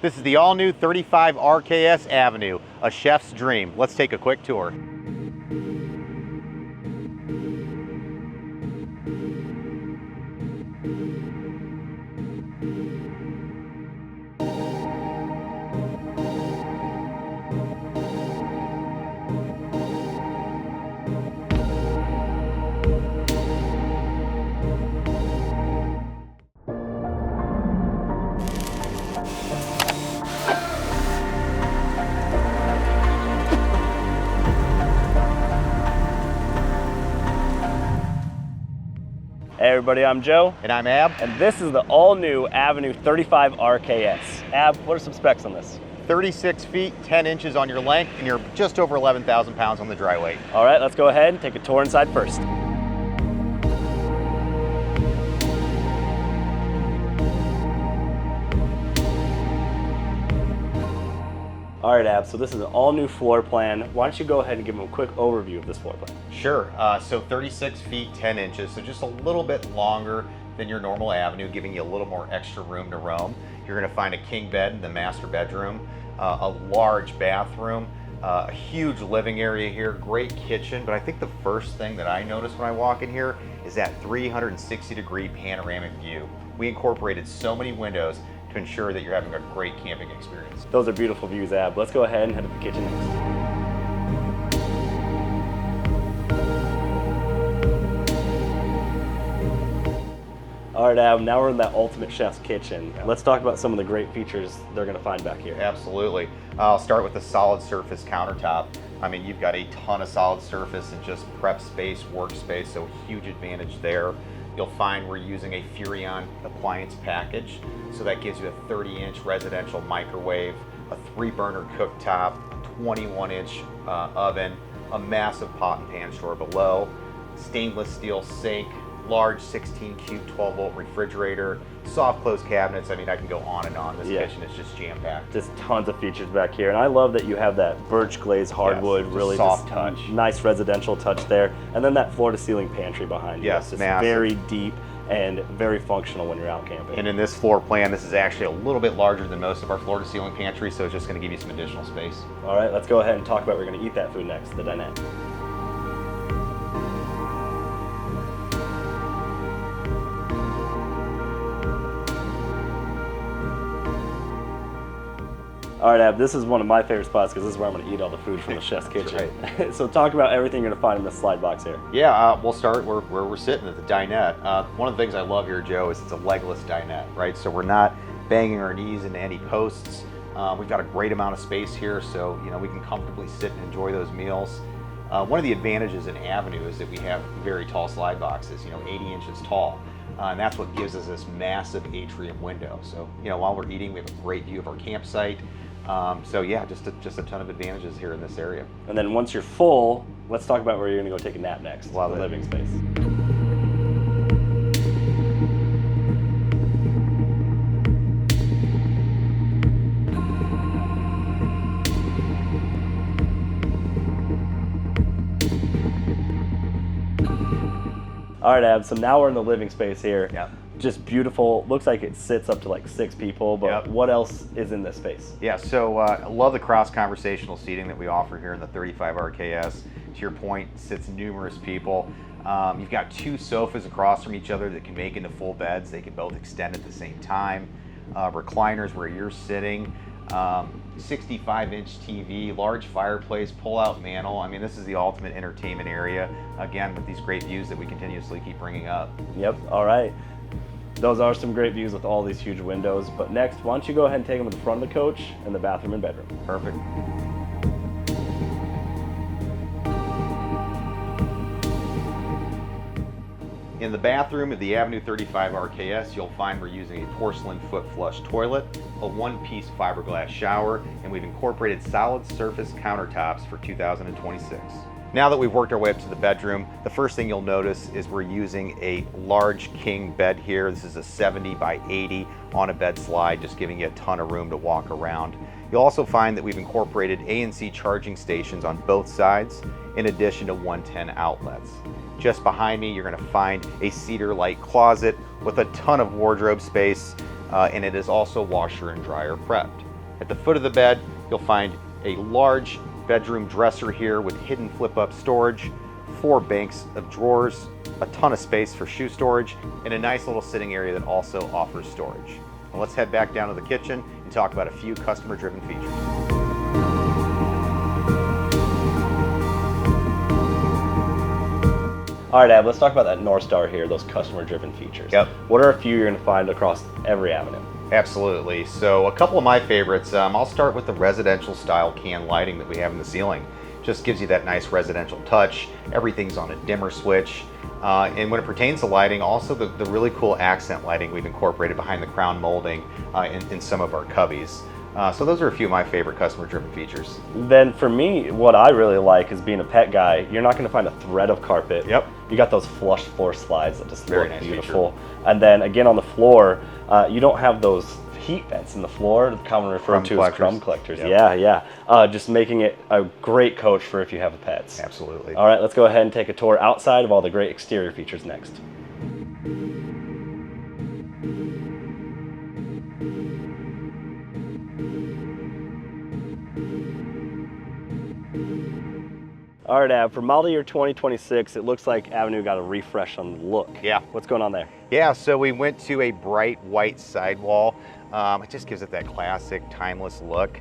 This is the all-new 35 RKS Avenue, a chef's dream. Let's take a quick tour. Hey everybody, I'm Joe. And I'm Ab. And this is the all-new Avenue 35 RKS. Ab, what are some specs on this? 36 feet, 10 inches on your length, and you're just over 11,000 pounds on the dry weight. All right, let's go ahead and take a tour inside first. All right, Ab, so this is an all-new floor plan. Why don't you go ahead and give them a quick overview of this floor plan? Sure, so 36 feet, 10 inches, so just a little bit longer than your normal Avenue, giving you a little more extra room to roam. You're gonna find a king bed in the master bedroom, a large bathroom, a huge living area here, great kitchen, but I think the first thing that I noticed when I walk in here is that 360-degree panoramic view. We incorporated so many windows to ensure that you're having a great camping experience. Those are beautiful views, Ab. Let's go ahead and head to the kitchen next. All right, Ab, now we're in that ultimate chef's kitchen. Yeah. Let's talk about some of the great features they're gonna find back here. Absolutely. I'll start with the solid surface countertop. I mean, you've got a ton of solid surface and just prep space, workspace, so huge advantage there. You'll find we're using a Furrion appliance package, so that gives you a 30-inch residential microwave, a 3-burner cooktop, 21-inch oven, a massive pot and pan store below, stainless steel sink, large 16-cube 12-volt refrigerator, soft close cabinets. I mean, I can go on and on. This kitchen is just jam-packed. Just tons of features back here. And I love that you have that birch glaze hardwood, yes, really soft touch. Nice residential touch there. And then that floor-to-ceiling pantry behind you. Yes, It's just massive. very deep and very functional when you're out camping. And in this floor plan, this is actually a little bit larger than most of our floor-to-ceiling pantries, so it's just going to give you some additional space. All right, let's go ahead and talk about where we're going to eat that food next, the dinette. All right, Ab, this is one of my favorite spots because this is where I'm going to eat all the food from the chef's kitchen. Right. So talk about everything you're going to find in this slide box here. Yeah, we'll start where we're sitting at the dinette. One of the things I love here, Joe, is it's a legless dinette, right? So we're not banging our knees into any posts. We've got a great amount of space here, so we can comfortably sit and enjoy those meals. One of the advantages in Avenue is that we have very tall slide boxes, 80 inches tall. And that's what gives us this massive atrium window. So, while we're eating, we have a great view of our campsite. So yeah, just a ton of advantages here in this area. And then once you're full, let's talk about where you're gonna go take a nap next. Love the it. living space. All right, Ab, so now we're in the living space here. Yeah. Just beautiful. Looks like it sits up to like 6 people, but Yep. what else is in this space? Yeah, so I love the cross-conversational seating that we offer here in the 35 RKS. To your point, sits numerous people. You've got 2 sofas across from each other that can make into full beds. They can both extend at the same time. Recliners where you're sitting. 65-inch TV, large fireplace, pull-out mantle. I mean, this is the ultimate entertainment area, again, with these great views that we continuously keep bringing up. Yep, all right. Those are some great views with all these huge windows, but next, why don't you go ahead and take them to the front of the coach and the bathroom and bedroom. Perfect. In the bathroom of the Avenue 35 RKS, you'll find we're using a porcelain foot flush toilet, a 1-piece fiberglass shower, and we've incorporated solid surface countertops for 2026. Now that we've worked our way up to the bedroom, the first thing you'll notice is we're using a large king bed here. This is a 70 by 80 on a bed slide, just giving you a ton of room to walk around. You'll also find that we've incorporated ANC charging stations on both sides, in addition to 110 outlets. Just behind me, you're going to find a cedar-like closet with a ton of wardrobe space, and it is also washer and dryer prepped. At the foot of the bed, you'll find a large bedroom dresser here with hidden flip-up storage, 4 banks of drawers, a ton of space for shoe storage, and a nice little sitting area that also offers storage. Now let's head back down to the kitchen and talk about a few customer-driven features. All right, Ab, let's talk about that North Star here, those customer-driven features. Yep. What are a few you're going to find across every avenue? Absolutely. So a couple of my favorites, I'll start with the residential style can lighting that we have in the ceiling. Just gives you that nice residential touch. Everything's on a dimmer switch. And when it pertains to lighting, also the really cool accent lighting we've incorporated behind the crown molding in some of our cubbies. So those are a few of my favorite customer-driven features. Then for me, what I really like is being a pet guy, you're not going to find a thread of carpet. Yep. You got those flush floor slides that just Very look nice beautiful. And then again on the floor, you don't have those heat vents in the floor, commonly referred to as crumb collectors. Yep. Yeah. Just making it a great coach for if you have pets. Absolutely. All right, let's go ahead and take a tour outside of all the great exterior features next. All right, Ab, for model year 2026, it looks like Avenue got a refresh on the look. Yeah. What's going on there? Yeah, so we went to a bright white sidewall. It just gives it that classic, timeless look.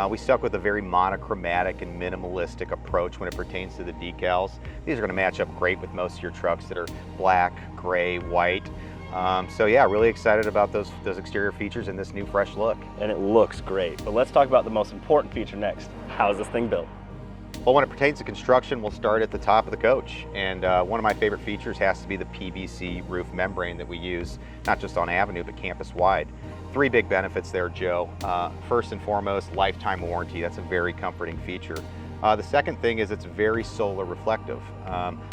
We stuck with a very monochromatic and minimalistic approach when it pertains to the decals. These are going to match up great with most of your trucks that are black, gray, white. So yeah, really excited about those exterior features and this new fresh look. And it looks great. But let's talk about the most important feature next. How is this thing built? Well, when it pertains to construction, we'll start at the top of the coach. And one of my favorite features has to be the PVC roof membrane that we use, not just on Avenue, but campus-wide. 3 big benefits there, Joe. First and foremost, lifetime warranty. That's a very comforting feature. The second thing is it's very solar reflective.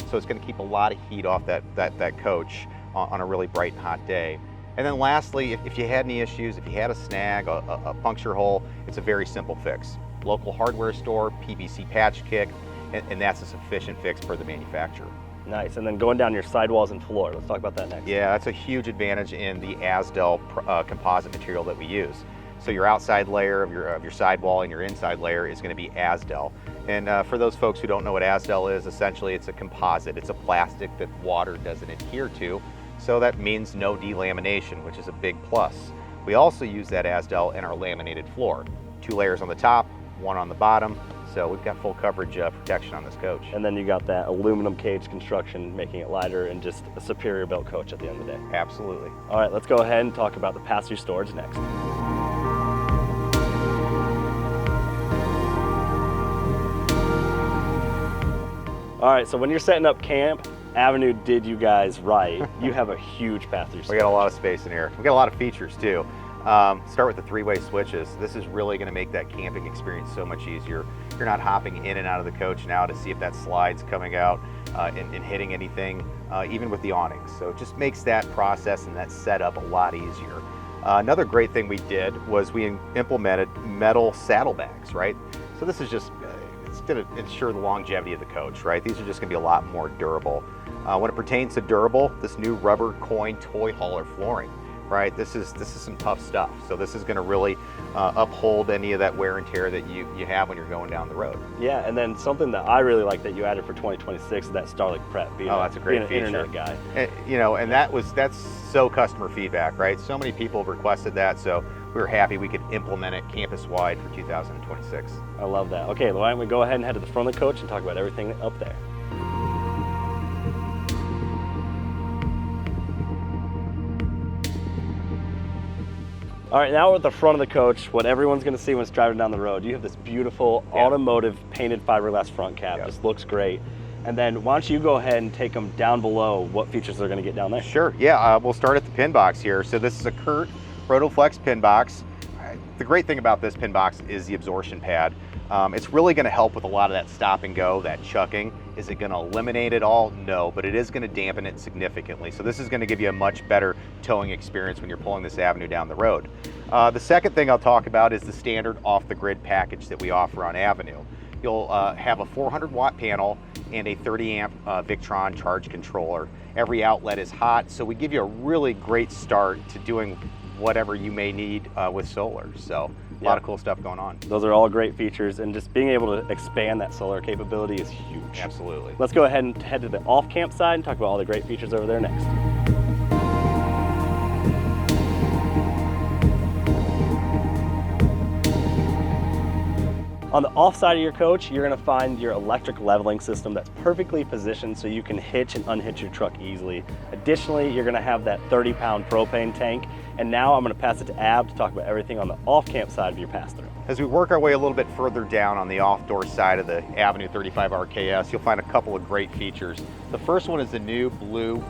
So it's going to keep a lot of heat off that coach on a really bright and hot day. And then lastly, if you had any issues, if you had a snag, a puncture hole, it's a very simple fix. Local hardware store, PVC patch kit, and that's a sufficient fix per the manufacturer. Nice. And then going down your sidewalls and floor, let's talk about that next. Yeah, that's a huge advantage in the Asdel composite material that we use. So your outside layer of your sidewall and your inside layer is going to be Asdel. And for those folks who don't know what Asdel is, essentially it's a composite. It's a plastic that water doesn't adhere to, so that means no delamination, which is a big plus. We also use that Asdel in our laminated floor. 2 layers on the top, 1 on the bottom, so we've got full coverage protection on this coach. And then you got that aluminum cage construction, making it lighter and just a superior built coach at the end of the day. Absolutely. All right, let's go ahead and talk about the pass-through storage next. All right, so when you're setting up camp, Avenue did you guys right. You have a huge pass-through storage. We got a lot of space in here. We got a lot of features too. Start with the 3-way switches. This is really going to make that camping experience so much easier. You're not hopping in and out of the coach now to see if that slide's coming out and hitting anything, even with the awnings. So it just makes that process and that setup a lot easier. Another great thing we did was we implemented metal saddlebags, right? So this is just, it's going to ensure the longevity of the coach, right? These are just going to be a lot more durable. When it pertains to durable, this new rubber coin toy hauler flooring, right? This is some tough stuff. So this is going to really uphold any of that wear and tear that you have when you're going down the road. Yeah, and then something that I really like that you added for 2026 is that Starlink prep. That's a great feature. Being an internet guy. And that's so customer feedback, right? So many people have requested that, so we were happy we could implement it campus-wide for 2026. I love that. Okay, why don't we go ahead and head to the front of the coach and talk about everything up there. All right, now we're at the front of the coach, what everyone's gonna see when it's driving down the road. You have this beautiful automotive painted fiberglass front cap. Yep. Just looks great. And then why don't you go ahead and take them down below, what features they're gonna get down there? Sure, yeah, we'll start at the pin box here. So this is a Curt Rotoflex pin box. The great thing about this pin box is the absorption pad. It's really going to help with a lot of that stop and go, that chucking. Is it going to eliminate it all? No, but it is going to dampen it significantly. So this is going to give you a much better towing experience when you're pulling this Avenue down the road. The second thing I'll talk about is the standard off-the-grid package that we offer on Avenue. You'll have a 400-watt panel and a 30-amp Victron charge controller. Every outlet is hot, so we give you a really great start to doing whatever you may need with solar. So A lot of cool stuff going on. Those are all great features, and just being able to expand that solar capability is huge. Absolutely. Let's go ahead and head to the off-camp side and talk about all the great features over there next. On the off side of your coach, you're gonna find your electric leveling system that's perfectly positioned so you can hitch and unhitch your truck easily. Additionally, you're gonna have that 30-pound propane tank. And now I'm gonna pass it to Ab to talk about everything on the off-camp side of your pass-through. As we work our way a little bit further down on the off-door side of the Avenue 35 RKS, you'll find a couple of great features. The first one is the new Blue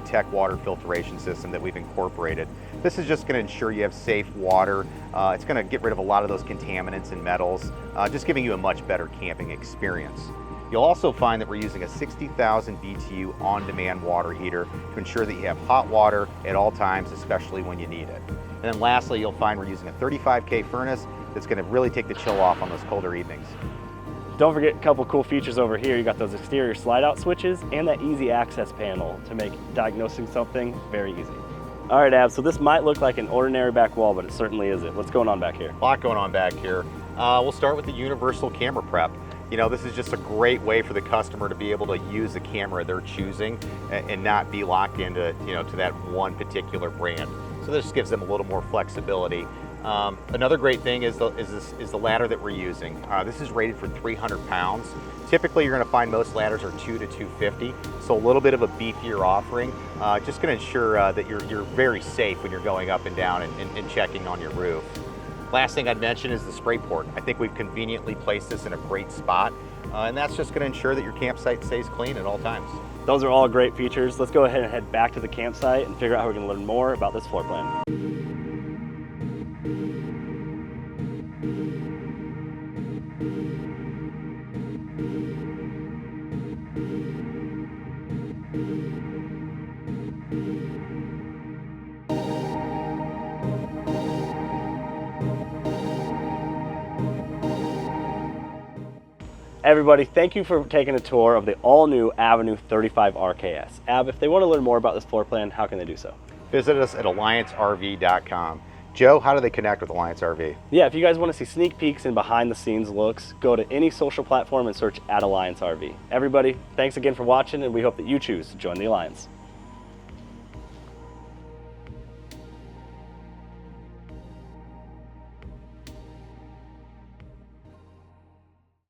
Tech water filtration system that we've incorporated. This is just going to ensure you have safe water. It's going to get rid of a lot of those contaminants and metals, just giving you a much better camping experience. You'll also find that we're using a 60,000 BTU on-demand water heater to ensure that you have hot water at all times, especially when you need it. And then lastly, you'll find we're using a 35K furnace that's going to really take the chill off on those colder evenings. Don't forget a couple cool features over here. You got those exterior slide-out switches and that easy access panel to make diagnosing something very easy. All right, Ab, so this might look like an ordinary back wall, but it certainly isn't. What's going on back here? A lot going on back here. We'll start with the universal camera prep. You know, this is just a great way for the customer to be able to use the camera they're choosing and not be locked into, to that one particular brand. So this gives them a little more flexibility. Another great thing is the ladder that we're using. This is rated for 300 pounds. Typically, you're going to find most ladders are 2 to 250, so a little bit of a beefier offering. Just going to ensure that you're very safe when you're going up and down and checking on your roof. Last thing I'd mention is the spray port. I think we've conveniently placed this in a great spot, and that's just going to ensure that your campsite stays clean at all times. Those are all great features. Let's go ahead and head back to the campsite and figure out how we can learn more about this floor plan. Everybody, thank you for taking a tour of the all-new Avenue 35 RKS. Ab, if they want to learn more about this floor plan, how can they do so? Visit us at alliancerv.com. Joe, how do they connect with Alliance RV? Yeah, if you guys want to see sneak peeks and behind-the-scenes looks, go to any social platform and search @Alliance RV. Everybody, thanks again for watching, and we hope that you choose to join the Alliance.